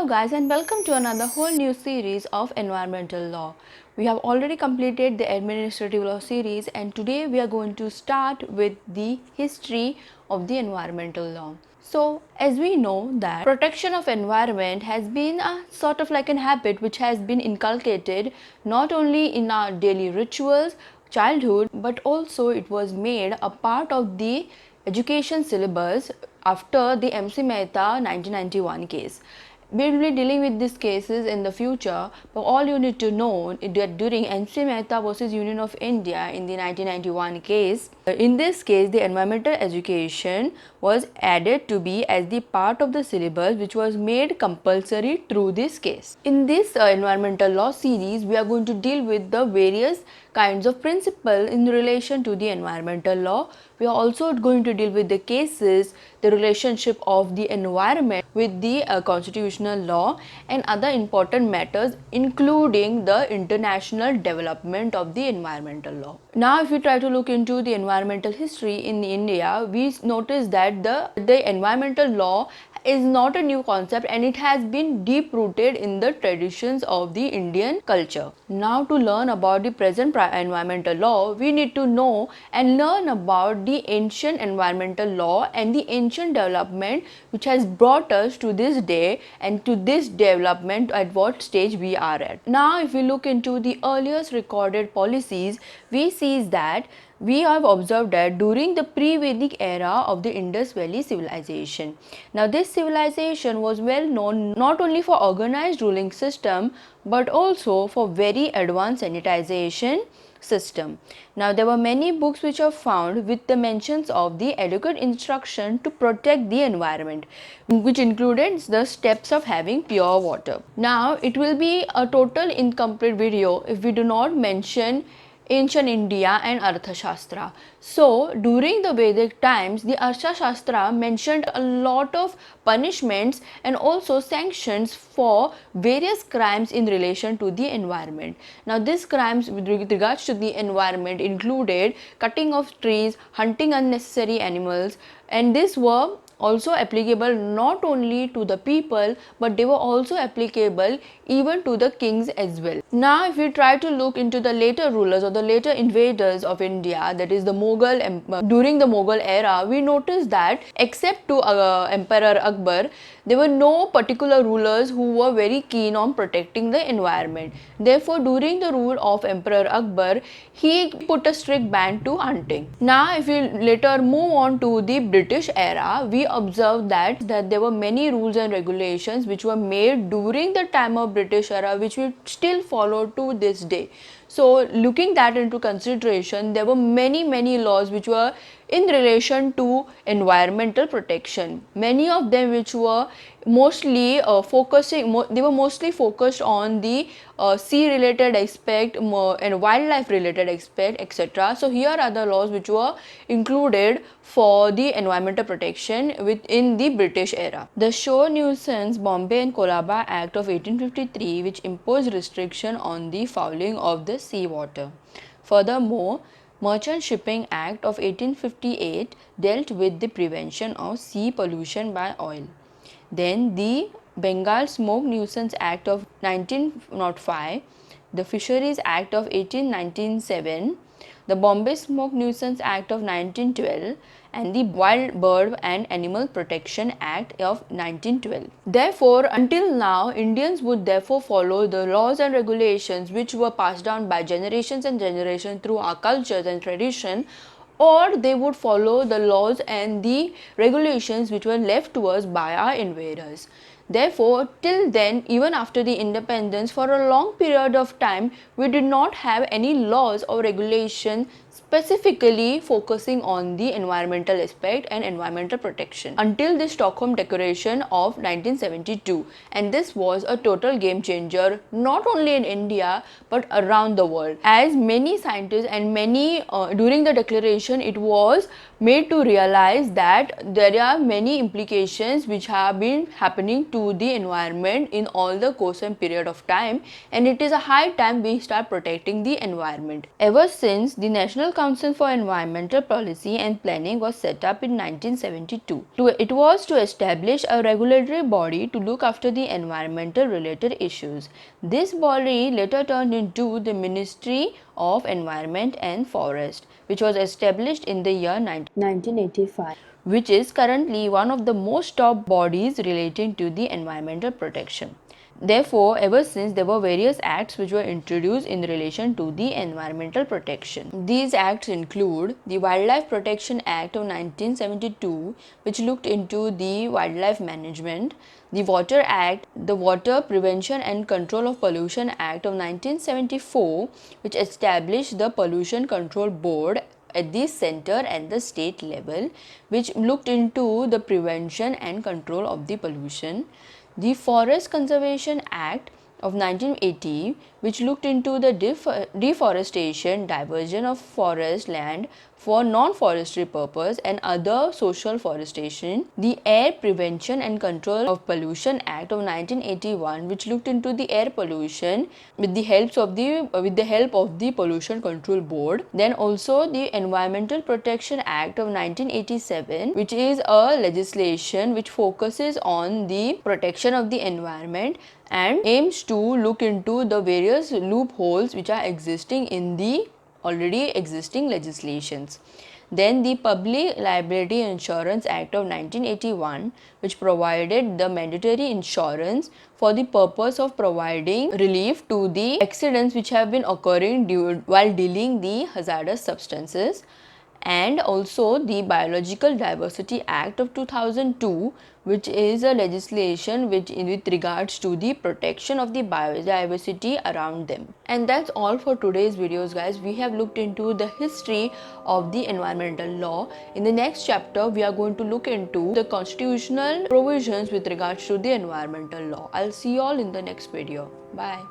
guys, and welcome to another whole new series of environmental law. We have already completed the administrative law series, and today we are going to start with the history of the environmental law. So as we know that protection of environment has been a sort of like an habit which has been inculcated not only in our daily rituals, childhood, but also it was made a part of the education syllabus after the MC Mehta 1991 case. We will be dealing with these cases in the future, but all you need to know is that during MC Mehta versus Union of India in the 1991 case, in this case the environmental education was added to be as the part of the syllabus which was made compulsory through this case. In this environmental law series, we are going to deal with the various kinds of principle in relation to the environmental law. We are also going to deal with the cases, the relationship of the environment with the constitutional law and other important matters, including the international development of the environmental law. Now if we try to look into the environmental history in India, we notice that the environmental law is not a new concept and it has been deep rooted in the traditions of the Indian culture. Now to learn about the present environmental law, we need to know and learn about the ancient environmental law and the ancient development which has brought us to this day and to this development at what stage we are at. Now if we look into the earliest recorded policies, we see that we have observed that during the pre-Vedic era of the Indus Valley civilization. Now this civilization was well known not only for organized ruling system but also for very advanced sanitization system. Now there were many books which are found with the mentions of the adequate instruction to protect the environment, which included the steps of having pure water. Now it will be a total incomplete video if we do not mention ancient India and Arthashastra. So during the Vedic times, the Arthashastra mentioned a lot of punishments and also sanctions for various crimes in relation to the environment. Now these crimes with regards to the environment included cutting of trees, hunting unnecessary animals, and these were also applicable not only to the people but they were also applicable even to the kings as well. Now if we try to look into the later rulers or the later invaders of India, that is the Mughal during the Mughal era, we notice that except to Emperor Akbar, there were no particular rulers who were very keen on protecting the environment. Therefore during the rule of Emperor Akbar, he put a strict ban to hunting. Now if we later move on to the British era, we observe that there were many rules and regulations which were made during the time of British era which we still follow to this day. So looking that into consideration, there were many laws which were in relation to environmental protection. Many of them which were mostly they were mostly focused on the sea related aspect and wildlife related aspect, etc. So here are the laws which were included for the environmental protection within the British era. The Shore Nuisance Bombay and Colaba Act of 1853, which imposed restriction on the fouling of the sea water. Furthermore, Merchant Shipping Act of 1858 dealt with the prevention of sea pollution by oil. Then the Bengal Smoke Nuisance Act of 1905, the Fisheries Act of 1897, the Bombay Smoke Nuisance Act of 1912 and the Wild Bird and Animal Protection Act of 1912. Therefore, until now, Indians would therefore follow the laws and regulations which were passed down by generations and generations through our cultures and tradition, or they would follow the laws and the regulations which were left to us by our invaders. Therefore, till then, even after the independence, for a long period of time, we did not have any laws or regulations specifically focusing on the environmental aspect and environmental protection until the Stockholm Declaration of 1972, and this was a total game changer not only in India but around the world, as many scientists and many during the declaration it was made to realize that there are many implications which have been happening to the environment in all the course and period of time, and it is a high time we start protecting the environment. Ever since the National Council for Environmental Policy and Planning was set up in 1972, it was to establish a regulatory body to look after the environmental related issues. This body later turned into the Ministry of Environment and Forest, which was established in the year 1985, which is currently one of the most top bodies relating to the environmental protection. Therefore, ever since there were various acts which were introduced in relation to the environmental protection. These acts include the Wildlife Protection Act of 1972, which looked into the wildlife management, the Water Act, the Water Prevention and Control of Pollution Act of 1974, which established the Pollution Control Board at the center and the state level, which looked into the prevention and control of the pollution. The Forest Conservation Act of 1980, which looked into the deforestation, diversion of forest land for non-forestry purpose and other social forestation. The Air Prevention and Control of Pollution Act of 1981, which looked into the air pollution with the help of the Pollution Control Board. Then also the Environmental Protection Act of 1987, which is a legislation which focuses on the protection of the environment and aims to look into the various loopholes which are existing in the already existing legislations. Then the Public Liability Insurance Act of 1981, which provided the mandatory insurance for the purpose of providing relief to the accidents which have been occurring while dealing the hazardous substances. And also the Biological Diversity Act of 2002, which is a legislation with regards to the protection of the biodiversity around them. And that's all for today's videos, guys. We have looked into the history of the environmental law. In the next chapter, we are going to look into the constitutional provisions with regards to the environmental law. I'll see you all in the next video. Bye.